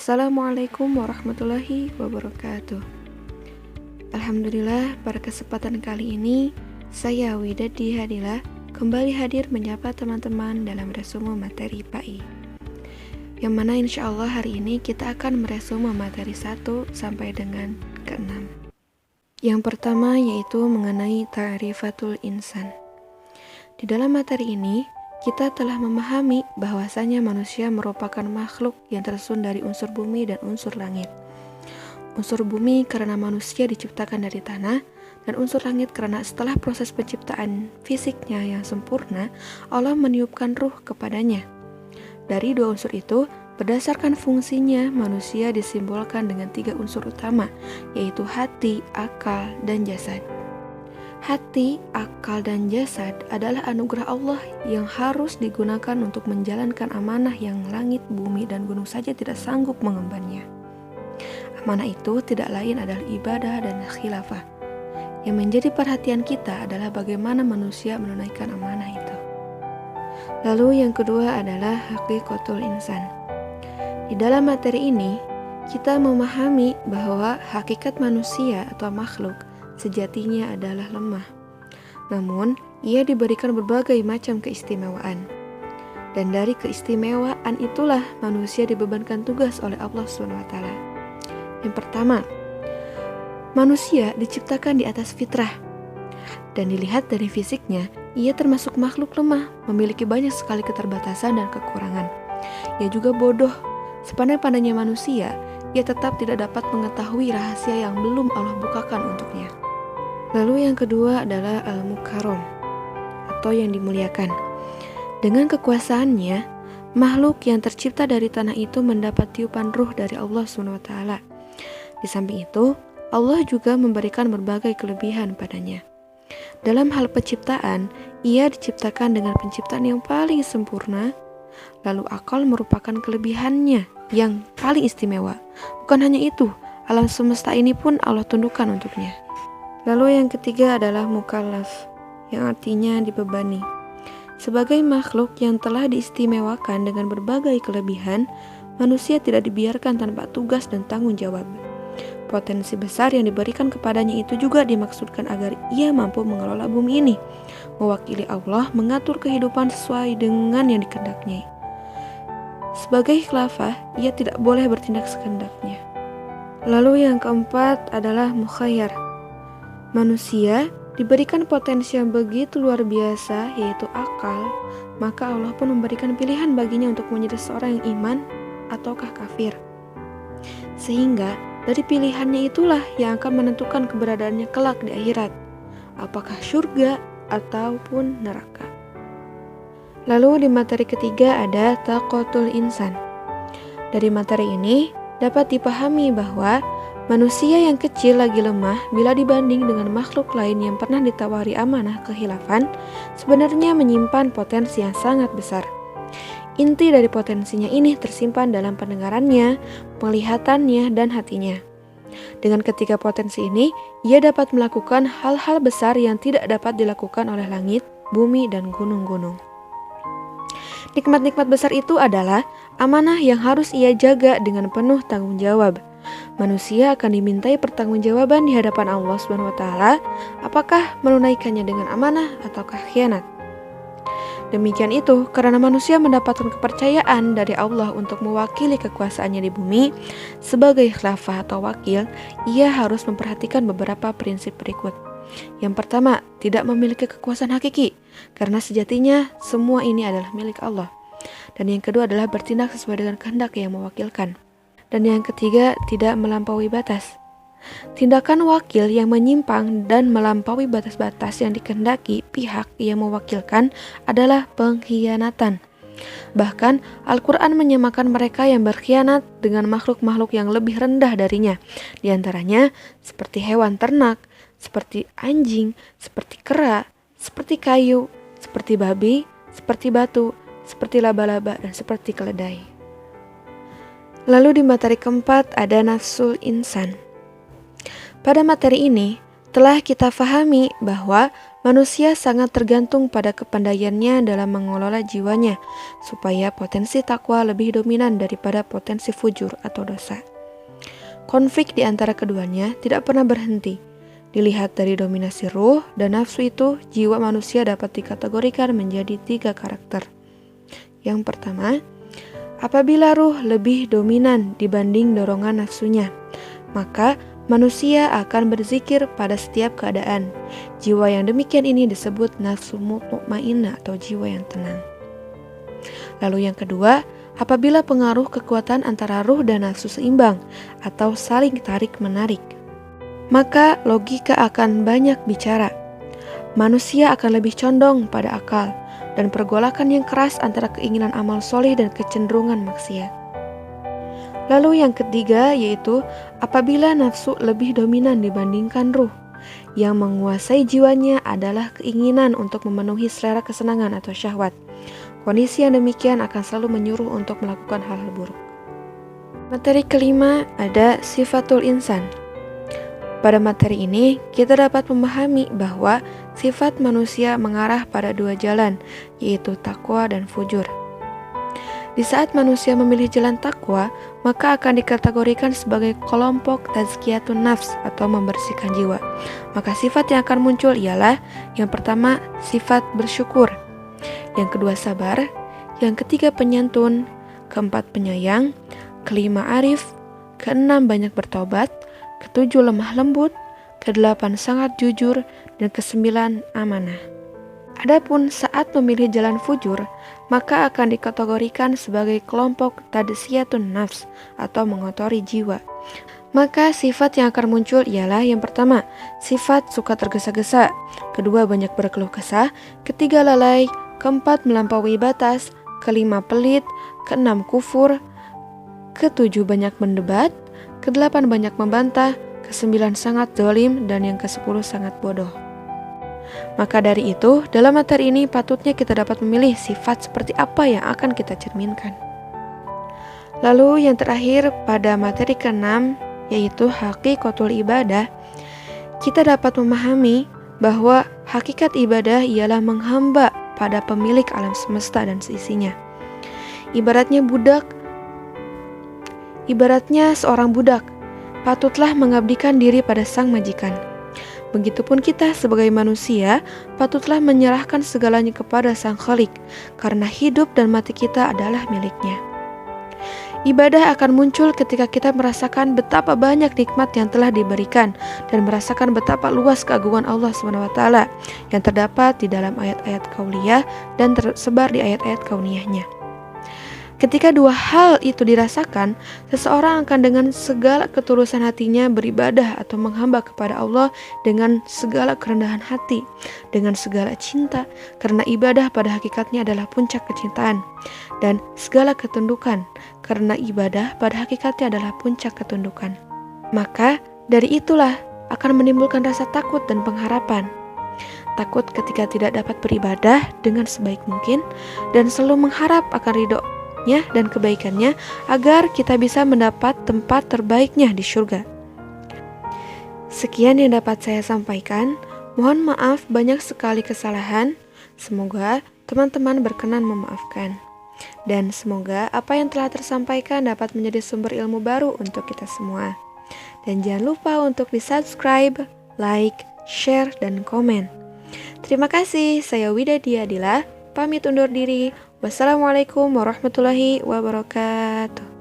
Assalamualaikum warahmatullahi wabarakatuh. Alhamdulillah, pada kesempatan kali ini saya Widadi Hadila kembali hadir menyapa teman-teman dalam resume materi PAI, yang mana insya Allah hari ini kita akan meresume materi 1 sampai dengan ke-6. Yang pertama yaitu mengenai ta'rifatul insan. Di dalam materi ini kita telah memahami bahwasanya manusia merupakan makhluk yang tersusun dari unsur bumi dan unsur langit. Unsur bumi karena manusia diciptakan dari tanah, dan unsur langit karena setelah proses penciptaan fisiknya yang sempurna, Allah meniupkan ruh kepadanya. Dari dua unsur itu, berdasarkan fungsinya, manusia disimbolkan dengan 3 unsur utama, yaitu hati, akal, dan jasad. Hati, akal, dan jasad adalah anugerah Allah yang harus digunakan untuk menjalankan amanah yang langit, bumi, dan gunung saja tidak sanggup mengembannya. Amanah itu tidak lain adalah ibadah dan khilafah. Yang menjadi perhatian kita adalah bagaimana manusia menunaikan amanah itu. Lalu yang kedua adalah hakikatul insan. Di dalam materi ini, kita memahami bahwa hakikat manusia atau makhluk sejatinya adalah lemah. Namun, ia diberikan berbagai macam keistimewaan. Dan dari keistimewaan itulah manusia dibebankan tugas oleh Allah SWT. Yang pertama, manusia diciptakan di atas fitrah. Dan dilihat dari fisiknya, ia termasuk makhluk lemah, memiliki banyak sekali keterbatasan dan kekurangan. Ia juga bodoh. Sepandai-pandainya manusia, ia tetap tidak dapat mengetahui rahasia yang belum Allah bukakan untuknya. Lalu yang kedua adalah al-mukarram, atau yang dimuliakan. Dengan kekuasaannya, makhluk yang tercipta dari tanah itu mendapat tiupan ruh dari Allah SWT. Di samping itu, Allah juga memberikan berbagai kelebihan padanya. Dalam hal penciptaan, ia diciptakan dengan penciptaan yang paling sempurna. Lalu akal merupakan kelebihannya yang paling istimewa. Bukan hanya itu, alam semesta ini pun Allah tundukkan untuknya. Lalu yang ketiga adalah mukallaf, yang artinya dibebani. Sebagai makhluk yang telah diistimewakan dengan berbagai kelebihan, manusia tidak dibiarkan tanpa tugas dan tanggung jawab. Potensi besar yang diberikan kepadanya itu juga dimaksudkan agar ia mampu mengelola bumi ini, mewakili Allah mengatur kehidupan sesuai dengan yang dikehendaknya. Sebagai khilafah, ia tidak boleh bertindak sekendaknya. Lalu yang keempat adalah mukhayyar. Manusia diberikan potensi yang begitu luar biasa, yaitu akal, maka Allah pun memberikan pilihan baginya untuk menjadi seorang yang iman ataukah kafir. Sehingga dari pilihannya itulah yang akan menentukan keberadaannya kelak di akhirat, apakah surga ataupun neraka. Lalu di materi ketiga ada taqatul insan. Dari materi ini dapat dipahami bahwa manusia yang kecil lagi lemah bila dibanding dengan makhluk lain yang pernah ditawari amanah kehilafan, sebenarnya menyimpan potensi yang sangat besar. Inti dari potensinya ini tersimpan dalam pendengarannya, penglihatannya, dan hatinya. Dengan ketiga potensi ini, ia dapat melakukan hal-hal besar yang tidak dapat dilakukan oleh langit, bumi, dan gunung-gunung. Nikmat-nikmat besar itu adalah amanah yang harus ia jaga dengan penuh tanggung jawab. Manusia akan dimintai pertanggungjawaban di hadapan Allah SWT, apakah menunaikannya dengan amanah ataukah khianat. Demikian itu karena manusia mendapatkan kepercayaan dari Allah untuk mewakili kekuasaannya di bumi. Sebagai khalifah atau wakil, ia harus memperhatikan beberapa prinsip berikut. Yang pertama, tidak memiliki kekuasaan hakiki, karena sejatinya semua ini adalah milik Allah. Dan yang kedua adalah bertindak sesuai dengan kehendak yang mewakilkan. Dan yang ketiga, tidak melampaui batas. Tindakan wakil yang menyimpang dan melampaui batas-batas yang dikehendaki pihak yang mewakilkan adalah pengkhianatan. Bahkan Al-Quran menyamakan mereka yang berkhianat dengan makhluk-makhluk yang lebih rendah darinya. Di antaranya seperti hewan ternak, seperti anjing, seperti kera, seperti kayu, seperti babi, seperti batu, seperti laba-laba, dan seperti keledai. Lalu di materi keempat ada nafsul insan. Pada materi ini telah kita fahami bahwa Manusia sangat tergantung pada kepandaiannya dalam mengelola jiwanya, supaya potensi takwa lebih dominan daripada potensi fujur atau dosa. Konflik di antara keduanya tidak pernah berhenti. Dilihat dari dominasi ruh dan nafsu itu, jiwa manusia dapat dikategorikan menjadi 3 karakter. Yang pertama, apabila ruh lebih dominan dibanding dorongan nafsunya, maka manusia akan berzikir pada setiap keadaan. Jiwa yang demikian ini disebut nafsu mutmainnah atau jiwa yang tenang. Lalu yang kedua, apabila pengaruh kekuatan antara ruh dan nafsu seimbang atau saling tarik-menarik, maka logika akan banyak bicara. Manusia akan lebih condong pada akal dan pergolakan yang keras antara keinginan amal soleh dan kecenderungan maksiat. Lalu yang ketiga yaitu apabila nafsu lebih dominan dibandingkan ruh. Yang menguasai jiwanya adalah keinginan untuk memenuhi selera kesenangan atau syahwat. Kondisi yang demikian akan selalu menyuruh untuk melakukan hal-hal buruk. Materi kelima ada sifatul insan. Pada materi ini, kita dapat memahami bahwa sifat manusia mengarah pada 2 jalan, yaitu takwa dan fujur. Di saat manusia memilih jalan takwa, maka akan dikategorikan sebagai kelompok tazkiyatun nafs atau membersihkan jiwa. Maka sifat yang akan muncul ialah yang pertama sifat bersyukur, yang kedua sabar, yang ketiga penyantun, keempat penyayang, kelima arif, keenam banyak bertobat, ketujuh lemah lembut, kedelapan sangat jujur, dan kesembilan amanah. Adapun saat memilih jalan fujur, maka akan dikategorikan sebagai kelompok tadsiyatun nafs atau mengotori jiwa. Maka sifat yang akan muncul ialah yang pertama, sifat suka tergesa-gesa, kedua banyak berkeluh kesah, ketiga lalai, keempat melampaui batas, kelima pelit, keenam kufur, ketujuh banyak mendebat, kedelapan banyak membantah, kesembilan sangat zalim, dan yang ke-10 sangat bodoh. Maka dari itu, dalam materi ini patutnya kita dapat memilih sifat seperti apa yang akan kita cerminkan. Lalu yang terakhir pada materi ke-6, yaitu hakikatul ibadah, kita dapat memahami bahwa hakikat ibadah ialah menghamba pada pemilik alam semesta dan seisinya. Ibaratnya seorang budak, patutlah mengabdikan diri pada sang majikan. Begitupun kita sebagai manusia, patutlah menyerahkan segalanya kepada Sang Khalik, karena hidup dan mati kita adalah miliknya. Ibadah akan muncul ketika kita merasakan betapa banyak nikmat yang telah diberikan dan merasakan betapa luas keagungan Allah SWT yang terdapat di dalam ayat-ayat kauliyah dan tersebar di ayat-ayat kauniyahnya. Ketika dua hal itu dirasakan, seseorang akan dengan segala ketulusan hatinya beribadah atau menghamba kepada Allah dengan segala kerendahan hati, dengan segala cinta, karena ibadah pada hakikatnya adalah puncak kecintaan, dan segala ketundukan, karena ibadah pada hakikatnya adalah puncak ketundukan. Maka dari itulah akan menimbulkan rasa takut dan pengharapan. Takut ketika tidak dapat beribadah dengan sebaik mungkin, dan selalu mengharap akan ridho dan kebaikannya agar kita bisa mendapat tempat terbaiknya di surga. Sekian yang dapat saya sampaikan. Mohon maaf banyak sekali kesalahan. Semoga teman-teman berkenan memaafkan. Dan semoga apa yang telah tersampaikan dapat menjadi sumber ilmu baru untuk kita semua. Dan jangan lupa untuk di-subscribe, like, share, dan komen. Terima kasih. Saya Wida Diadila. Pamit undur diri. Wassalamualaikum warahmatullahi wabarakatuh.